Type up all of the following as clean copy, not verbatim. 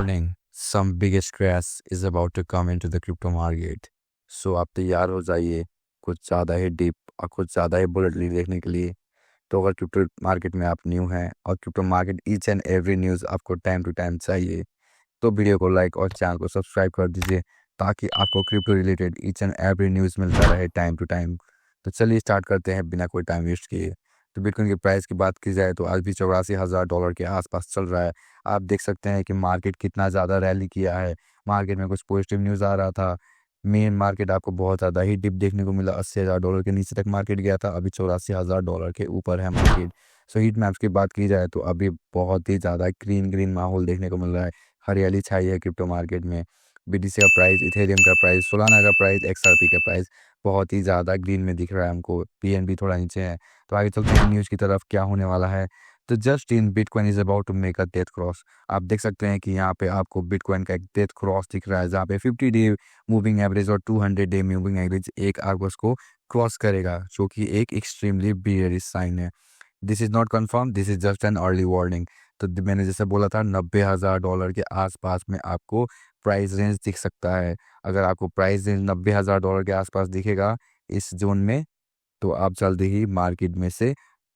Warning, some biggest crash is about to come into the crypto market. So आप तैयार हो जाइए कुछ ज़्यादा ही डीप और कुछ ज़्यादा ही बुलेटली देखने के लिए। तो अगर क्रिप्टो मार्केट में आप न्यू हैं और crypto market each and every news आपको टाइम टू टाइम चाहिए, तो वीडियो को लाइक और चैनल को सब्सक्राइब कर दीजिए ताकि आपको crypto related each and every news मिलता रहे टाइम टू टाइम। तो चलिए स्टार्ट करते हैं बिना कोई टाइम वेस्ट किए। तो बिटकॉइन की प्राइस की बात की जाए तो आज भी $84,000 के आसपास चल रहा है। आप देख सकते हैं कि मार्केट कितना ज़्यादा रैली किया है। मार्केट में कुछ पॉजिटिव न्यूज़ आ रहा था। मेन मार्केट आपको बहुत ज़्यादा ही डिप देखने को मिला। $80,000 के नीचे तक मार्केट गया था। अभी $84,000 के ऊपर है मार्केट। सो हीट मैप्स की बात की जाए तो अभी बहुत ही ज़्यादा ग्रीन ग्रीन माहौल देखने को मिल रहा है। हरियाली छाई है क्रिप्टो मार्केट में। बीटीसी का प्राइस, इथेरियम का प्राइस, सोलाना का प्राइस, एक्सआरपी का प्राइस बहुत ही ज़्यादा ग्रीन में दिख रहा है हमको। पीएनबी थोड़ा नीचे है। तो आगे चलते हैं न्यूज़ की तरफ, क्या होने वाला है। तो just in bitcoin is about to make a death cross. आप देख सकते हैं कि यहाँ पे आपको बिटकॉइन का एक डेथ क्रॉस दिख रहा है, जहाँ पे 50 डे मूविंग एवरेज और 200 डे मूविंग एवरेज एक अगस्त को क्रॉस करेगा, जो कि एक एक्सट्रीमली बियरिश साइन है। This is not confirm, this is just an early warning. तो मैंने जैसे बोला था, $90,000 के आसपास में आपको प्राइस रेंज दिख सकता है। अगर आपको प्राइस रेंज $90,000 के आसपास दिखेगा इस जोन में, तो आप जल्दी ही मार्केट में से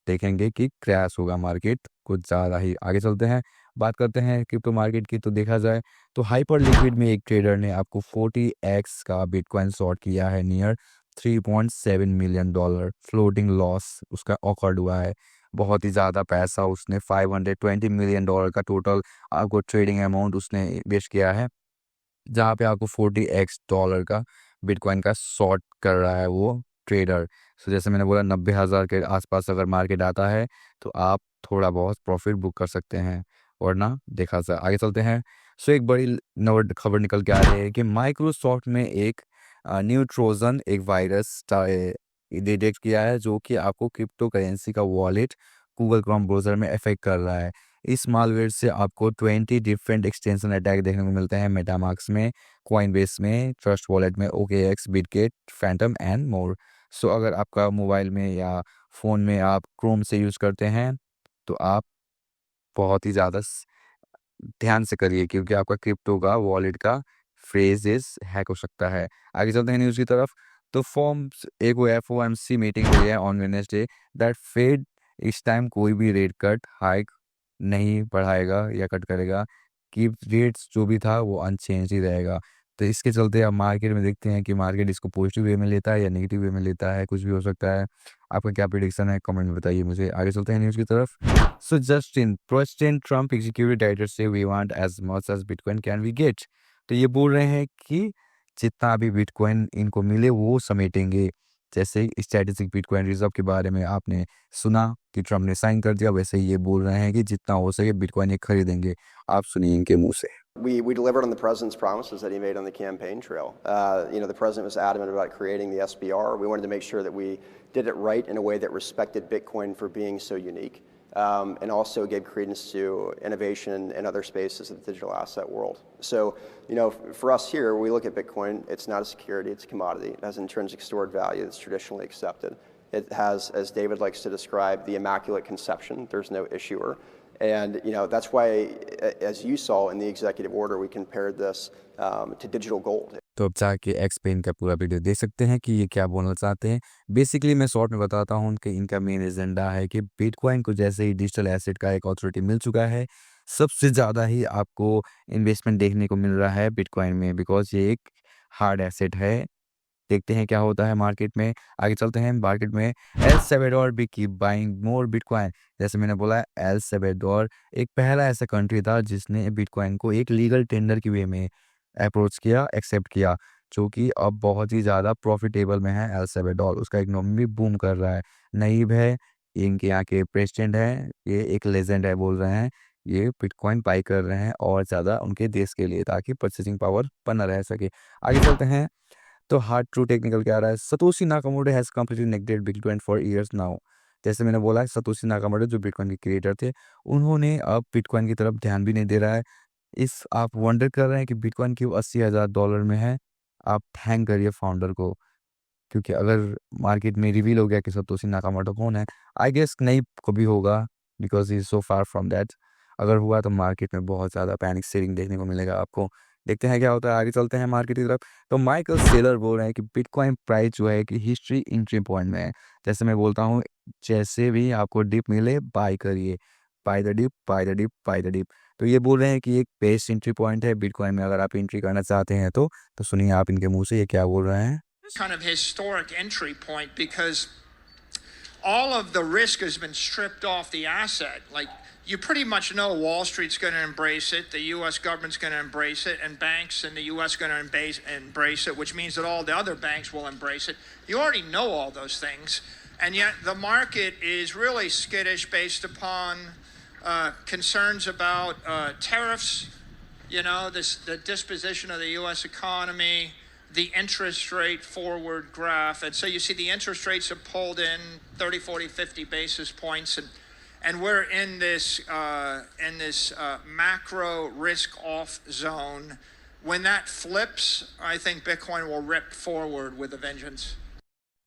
देखेंगे कि क्रैश होगा मार्केट कुछ ज़्यादा ही। आगे चलते हैं, बात करते हैं क्रिप्टो मार्केट की। तो देखा जाए तो हाइपर लिक्विड में एक ट्रेडर ने आपको 40x का बिटकॉइन शॉर्ट किया है, नियर $3.7 मिलियन फ्लोटिंग लॉस उसका ऑकर्ड हुआ है। बहुत ही ज़्यादा पैसा उसने, $520 मिलियन का टोटल आपको ट्रेडिंग अमाउंट उसने इन्वेस्ट किया है, जहाँ पे आपको 40x डॉलर का बिटकॉइन का शॉर्ट कर रहा है वो ट्रेडर। सो जैसे मैंने बोला, 90,000 के आसपास अगर मार्केट आता है तो आप थोड़ा बहुत प्रॉफिट बुक कर सकते हैं, वरना देखा जाए। आगे चलते हैं। सो एक बड़ी नवर खबर निकल के आ रही है कि माइक्रोसॉफ्ट में एक न्यू ट्रोजन, एक वायरस डिटेक्ट किया है, जो कि आपको क्रिप्टो करेंसी का वॉलेट गूगल क्रोम ब्राउज़र में अफेक्ट कर रहा है। इस मालवेयर से आपको 20 डिफरेंट एक्सटेंशन अटैक देखने को मिलते हैं मेटामास्क में, कॉइनबेस में, ट्रस्ट वॉलेट में, OKX, Bitget, Phantom and more. So अगर आपका मोबाइल में या फ़ोन में आप क्रोम से यूज़ करते हैं तो आप बहुत ही ज़्यादा ध्यान से करिए, क्योंकि आपका क्रिप्टो का वॉलेट का फ्रेजेस हैक हो सकता है। आगे चलते हैं न्यूज़ की तरफ। तो फॉर्म्स एक FOMC मीटिंग हुई है ऑन वेडनेसडे दैट फेड इस टाइम कोई भी रेट कट हाइक नहीं बढ़ाएगा या कट करेगा, कि रेट्स जो भी था वो अनचेंज ही रहेगा। तो इसके चलते अब मार्केट में देखते हैं कि मार्केट इसको पॉजिटिव वे में लेता है या नेगेटिव वे में लेता है, कुछ भी हो सकता है। आपका क्या प्रिडिक्शन है, कमेंट में बताइए मुझे। आगे चलते हैं न्यूज़ की तरफ। So Justin, President Trump executive director say we want as much as Bitcoin can we get। तो ये बोल रहे हैं कि जितना अभी बिटकॉइन इनको मिले वो समेटेंगे। जैसे स्ट्रेटेजिक बिटकॉइन रिजर्व के बारे में आपने सुना कि ट्रम्प ने साइन कर दिया, वैसे ही ये बोल रहे हैं कि जितना हो सके बिटकॉइन ये खरीदेंगे। आप सुनिए इनके मुंह से। We delivered on the president's promises that he made on the campaign trail. The president was adamant about creating the SBR. We wanted to make sure that we did it right in a way that respected Bitcoin for being so unique, and also gave credence to innovation in other spaces of the digital asset world. So, for us here, we look at Bitcoin. It's not a security; it's a commodity. It has intrinsic stored value that's traditionally accepted. It has, as David likes to describe, the immaculate conception. There's no issuer. And that's why, as you saw in the executive order, we compared this to digital gold. तो अब जाके explain का पूरा video देख सकते हैं कि ये क्या बोलना चाहते हैं। बेसिकली मैं शॉर्ट में बताता हूँ कि इनका मेन एजेंडा है कि बिटकॉइन को जैसे ही डिजिटल एसेट का एक अथॉरिटी मिल चुका है, सबसे ज़्यादा ही आपको इन्वेस्टमेंट देखने को मिल रहा है बिटकॉइन में, बिकॉज ये एक हार्ड एसेट है। देखते हैं क्या होता है मार्केट में। आगे चलते हैं मार्केट में। एल सेल्वाडोर भी कीप बाइंग मोर बिटकॉइन। जैसे मैंने बोला, एल सेल्वाडोर एक पहला ऐसा कंट्री था जिसने बिटकॉइन को एक लीगल टेंडर की वे में अप्रोच किया, एक्सेप्ट किया, जो कि अब बहुत ही ज़्यादा प्रॉफिटेबल में है। एल सेल्वाडोर, उसका इकोनॉमी भी बूम कर रहा है। नईब है इनके यहाँ के प्रेसिडेंट है, ये एक लेजेंड है बोल रहे हैं। ये बिटकॉइन बाई कर रहे हैं और ज़्यादा उनके देश के लिए, ताकि परचेसिंग पावर बना रह सके। आगे चलते हैं। तो हार्ड ट्रू टेक्निकल क्या आ रहा है। Satoshi Nakamoto has completely neglected bitcoin for years now. जैसे मैंने बोला है, सतोशी नाकामोटो जो बिटकॉइन के क्रिएटर थे, उन्होंने अब बिटकॉइन की तरफ ध्यान भी नहीं दे रहा है। इस आप वंडर कर रहे हैं कि बिटकॉइन क्यों $80,000 में है, आप थैंक करिए फाउंडर को, क्योंकि अगर मार्केट में रिवील हो गया कि सतोशी नाकामोटो कौन है, आई गेस नहीं कभी होगा, because he is so far from that. अगर हुआ तो मार्केट में बहुत ज़्यादा पैनिक सेलिंग देखने को मिलेगा आपको। देखते हैं क्या होता है, आगे चलते हैं मार्केट की तरफ। तो माइकल सेलर बोल रहे हैं कि बिटकॉइन प्राइस जो है कि हिस्ट्री एंट्री पॉइंट में है। जैसे मैं बोलता हूँ, जैसे भी आपको डिप मिले बाय करिए, buy the dip, buy the dip, buy the dip. तो ये बोल रहे हैं कि एक बेस्ट एंट्री पॉइंट है बिटकॉइन में, अगर आप एंट्री करना चाहते हैं तो सुनिए आप इनके मुंह से ये क्या बोल रहे हैं। Kind of historic entry point because all of the risk has been stripped off the asset. Like, you pretty much know Wall Street's going to embrace it, the U.S. government's going to embrace it, and banks in the U.S. going to embrace it, which means that all the other banks will embrace it. You already know all those things, and yet the market is really skittish based upon concerns about tariffs, the disposition of the U.S. economy, the interest rate forward graph. And so you see the interest rates have pulled in 30, 40, 50 basis points. And we're in this macro risk off zone. When that flips, I think Bitcoin will rip forward with a vengeance.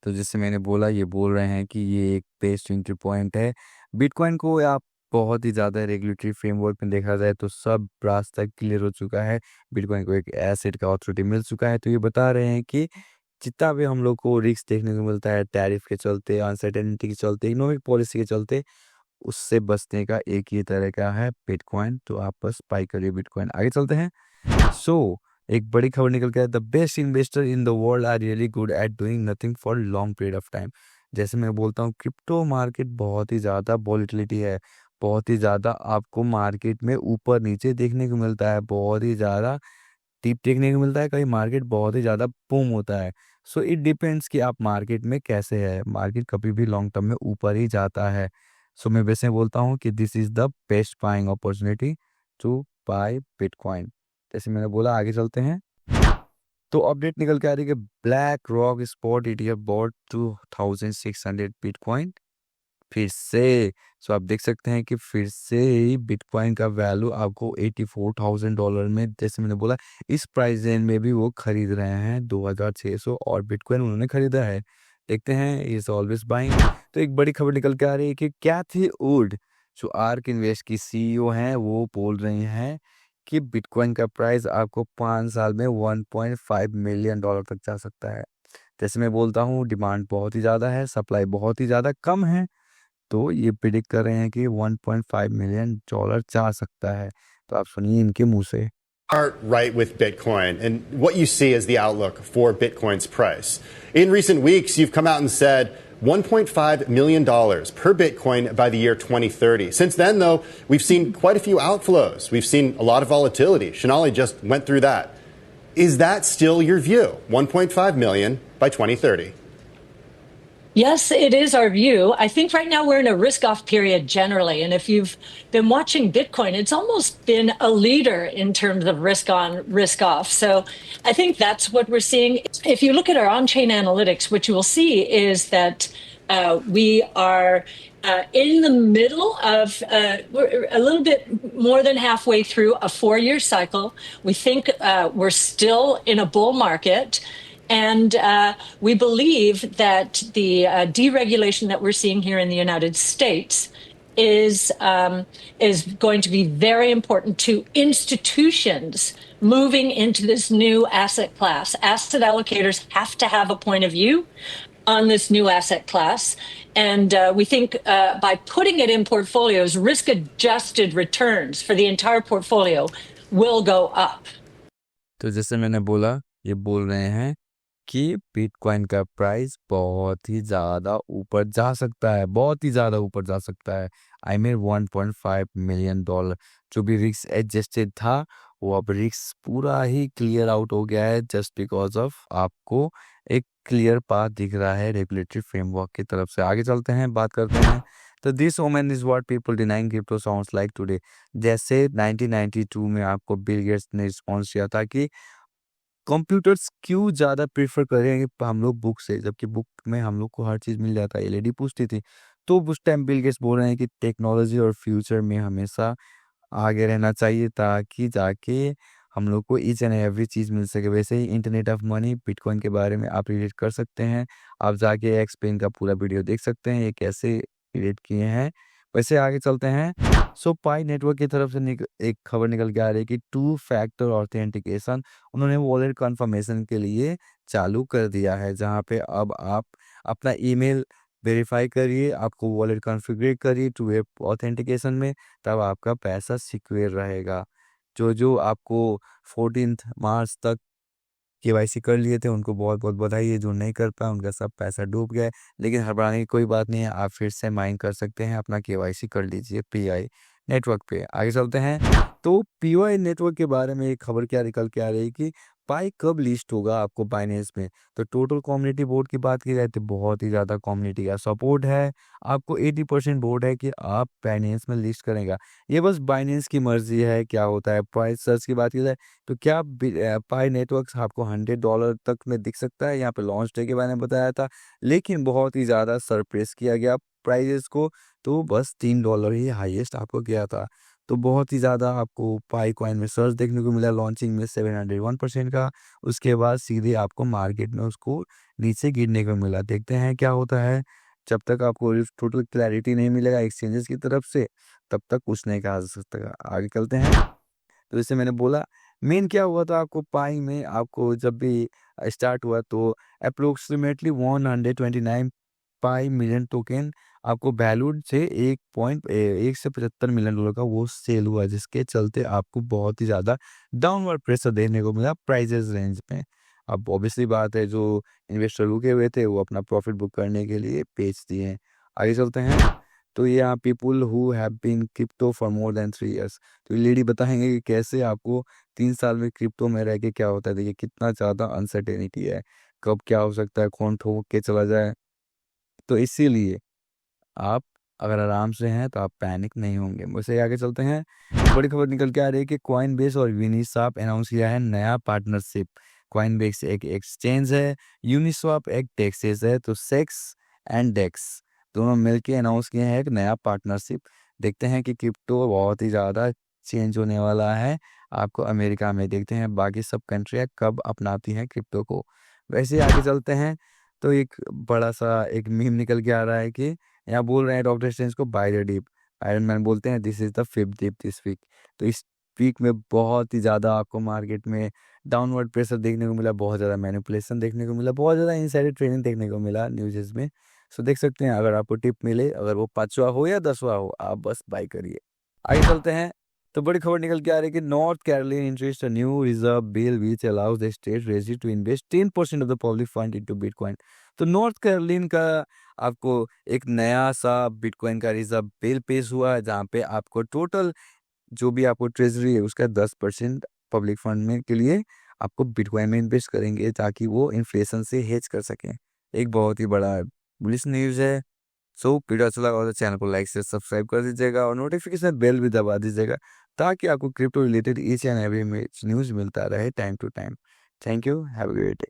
तो जैसे मैंने बोला, ये बोल रहे हैं कि ये एक बेस्ट एंट्री पॉइंट है बिटकॉइन को। आप बहुत ही ज़्यादा रेगुलेटरी फ्रेमवर्क में देखा जाए तो सब रास्ता क्लियर हो चुका है, बिटकॉइन को एक एसेट का अथॉरिटी मिल चुका है। तो ये बता रहे हैं कि जितना भी हम लोग को रिस्क देखने को मिलता है टैरिफ के चलते, अनसर्टेनिटी के चलते, इकोनॉमिक पॉलिसी के चलते, उससे बचने का एक ही तरीका है बिटकॉइन। तो आप बस बाय करिए बिटकॉइन। आगे चलते हैं। एक बड़ी खबर निकल के, the best investor in the world are really good at doing nothing for long period of time. जैसे मैं बोलता हूँ, क्रिप्टो मार्केट बहुत ही ज़्यादा वॉलीटिलिटी है, बहुत ही ज़्यादा आपको मार्केट में ऊपर नीचे देखने को मिलता है, बहुत ही ज़्यादा टिप देखने को मिलता है, कहीं मार्केट बहुत ही ज़्यादा बूम होता है। सो इट डिपेंड्स कि आप मार्केट में कैसे है। मार्केट कभी भी लॉन्ग टर्म में ऊपर ही जाता है। सो मैं वैसे बोलता हूँ कि this is the best buying opportunity to buy bitcoin. जैसे मैंने बोला, आगे चलते हैं। तो अपडेट निकल के आ रही है कि BlackRock spot ETF bought 2600 bitcoin फिर से। सो आप देख सकते हैं कि फिर से ही बिटकॉइन का वैल्यू आपको $84,000 में, जैसे मैंने बोला, इस प्राइस रेंज में भी वो खरीद रहे हैं 2600, और बिटकॉइन उन्होंने खरीदा है। देखते हैं, इज ऑलवेज बाइंग। तो एक बड़ी खबर निकल के आ रही है कि कैथी वुड, जो आर्क इन्वेस्ट की CEO हैं, वो बोल रही हैं कि बिटकॉइन का प्राइस आपको 5 साल में $1.5 मिलियन तक जा सकता है। जैसे मैं बोलता हूँ, डिमांड बहुत ही ज़्यादा है, सप्लाई बहुत ही ज़्यादा कम है। तो ये प्रिडिक्ट कर रहे हैं कि $1.5 मिलियन जा सकता है। तो आप सुनिए इनके मुंह से। Are right with Bitcoin and what you see as the outlook for Bitcoin's price. In recent weeks, you've come out and said $1.5 million per Bitcoin by the year 2030. Since then, though, we've seen quite a few outflows. We've seen a lot of volatility. Shonali just went through that. Is that still your view? 1.5 million by 2030? Yes, it is our view. I think right now we're in a risk-off period generally. And if you've been watching Bitcoin, it's almost been a leader in terms of risk on, risk off. So I think that's what we're seeing. If you look at our on-chain analytics, what you will see is that we are in the middle of, we're a little bit more than halfway through a 4-year cycle. We think we're still in a bull market. And we believe that the deregulation that we're seeing here in the United States is going to be very important to institutions moving into this new asset class. Asset allocators have to have a point of view on this new asset class. And we think by putting it in portfolios, risk-adjusted returns for the entire portfolio will go up. तो जैसे मैंने बोला, ये बोल रहे हैं कि bitcoin का प्राइस बहुत ही ज़्यादा ऊपर जा सकता है, बहुत ही ज़्यादा ऊपर जा सकता है। I mean $1.5 million. जो भी रिस्क एडजस्टेड था, वो अब रिस्क पूरा ही क्लियर आउट हो गया है, जस्ट बिकॉज ऑफ आपको एक क्लियर पाथ दिख रहा है रेगुलेटरी फ्रेमवर्क की तरफ से। आगे चलते हैं, बात करते हैं। तो this women is what people denying crypto sounds like today. जैसे 1992 में आपको बिल गेट्स ने रिस्पॉन्स किया था कि कंप्यूटर्स क्यों ज़्यादा प्रेफर करेंगे हम लोग बुक से, जबकि बुक में हम लोग को हर चीज़ मिल जाता है। LED पूछती थी, तो उस टाइम बिल गेट्स बोल रहे हैं कि टेक्नोलॉजी और फ्यूचर में हमेशा आगे रहना चाहिए, ताकि जाके हम लोग को ईच एंड एवरी चीज़ मिल सके। वैसे ही इंटरनेट ऑफ मनी बिटकॉइन के बारे में आप रिलेट कर सकते हैं। आप जाके एक्सप्लेन का पूरा वीडियो देख सकते हैं, ये कैसे रिलेट किए हैं वैसे आगे चलते हैं। सो पाई नेटवर्क की तरफ से एक खबर निकल के आ रही है कि 2 फैक्टर ऑथेंटिकेशन उन्होंने वॉलेट कन्फर्मेशन के लिए चालू कर दिया है, जहाँ पे अब आप अपना ईमेल वेरीफाई करिए, आपको वॉलेट कॉन्फ़िगर करिए 2 वे ऑथेंटिकेशन में, तब आपका पैसा सिक्योर रहेगा। जो आपको 14 मार्च तक केवाईसी कर लिए थे उनको बहुत-बहुत बधाई है, जो नहीं कर पाए उनका सब पैसा डूब गया है। लेकिन घबराने की कोई बात नहीं है, आप फिर से माइन कर सकते हैं, अपना केवाईसी कर लीजिए पीआई नेटवर्क पे। आगे चलते हैं, तो पीओआई नेटवर्क के बारे में एक खबर क्या निकल के आ रही है कि पाई कब लिस्ट होगा आपको बाइनेंस में। तो टोटल कम्युनिटी वोट की बात की जाए तो बहुत ही ज़्यादा कम्युनिटी का सपोर्ट है, आपको 80% वोट है कि आप बाइनेंस में लिस्ट करेगा। ये बस बाइनेंस की मर्जी है क्या होता है। प्राइस सर्च की बात की जाए तो क्या पाई नेटवर्क्स आपको $100 तक में दिख सकता है। यहाँ पे लॉन्च डे के बारे में बताया था, लेकिन बहुत ही ज़्यादा सरप्राइज किया गया प्राइजेस को, तो बस $3 ही हाईएस्ट आपको गया था। तो बहुत ही ज़्यादा आपको पाई कॉइन में सर्च देखने को मिला लॉन्चिंग में 701% का, उसके बाद सीधे आपको मार्केट में उसको नीचे गिरने को मिला। देखते हैं क्या होता है, जब तक आपको टोटल क्लैरिटी नहीं मिलेगा एक्सचेंजेस की तरफ से, तब तक कुछ नहीं कहा जा सकता। आगे चलते हैं, तो जैसे मैंने बोला मेन क्या हुआ था आपको पाई में, आपको जब भी स्टार्ट हुआ तो अप्रोक्सीमेटली 129 पाई मिलियन टोकन आपको वैल्यूड से 1 से $75 मिलियन का वो सेल हुआ, जिसके चलते आपको बहुत ही ज़्यादा डाउनवर्ड प्रेशर देखने को मिला प्राइजेस रेंज में। अब ऑब्वियसली बात है, जो इन्वेस्टर रुके हुए थे वो अपना प्रॉफिट बुक करने के लिए बेच दिए हैं। आगे चलते हैं, तो ये यहाँ people who have been crypto for more than 3 years, तो ये लेडी बताएंगे कि कैसे आपको 3 साल में क्रिप्टो में रह के क्या होता है। देखिए कितना ज़्यादा अनसर्टेनिटी है, कब क्या हो सकता है, कौन ठोक के चला जाए। तो इसीलिए आप अगर आराम से हैं तो आप पैनिक नहीं होंगे। वैसे आगे चलते हैं, बड़ी खबर निकल के आ रही है कि कॉइनबेस और यूनिस्वाप अनाउंस किया है नया पार्टनरशिप। कॉइनबेस एक एक्सचेंज है, यूनिस्वाप एक डेक्सेस है, तो सेक्स एंड डेक्स दोनों मिलके अनाउंस किए हैं एक नया पार्टनरशिप। देखते हैं कि क्रिप्टो बहुत ही ज़्यादा चेंज होने वाला है आपको अमेरिका में। देखते हैं बाकी सब कंट्रियाँ कब अपनाती हैं क्रिप्टो को। वैसे आगे चलते हैं, तो एक बड़ा सा एक मीम निकल के आ रहा है कि यहाँ बोल रहे हैं डॉक्टर स्ट्रेंज को buy the dip, iron man बोलते हैं this is the 5th dip this week. तो इस वीक में बहुत ही ज़्यादा आपको मार्केट में डाउनवर्ड प्रेशर देखने को मिला, बहुत ज़्यादा मैनिपुलेशन देखने को मिला, बहुत ज़्यादा इनसाइडर ट्रेडिंग देखने को मिला न्यूज़ में। सो देख सकते हैं, अगर आपको टिप मिले, अगर वो 5वां हो या 10वां हो, आप बस बाय करिए। आगे चलते हैं, तो बड़ी खबर निकल के आ रही है कि North Carolina introduced a new reserve bill which allows the state resident to invest 10% of the public fund into bitcoin. तो नॉर्थ कैरोलिना का आपको एक नया सा बिटकॉइन का रिजर्व बिल पेश हुआ है, जहाँ पे आपको टोटल जो भी आपको ट्रेजरी है उसका 10% पब्लिक फंड में के लिए आपको बिटकॉइन में इन्वेस्ट करेंगे, ताकि वो इन्फ्लेशन से हेज कर सकें। एक बहुत ही बड़ा बुलिश न्यूज़ है। सो वीडियो अच्छा लगा तो चैनल को लाइक से सब्सक्राइब कर दीजिएगा और नोटिफिकेशन बेल भी दबा दीजिएगा, ताकि आपको crypto related each and every news मिलता रहे time to time. Thank you, have a great day.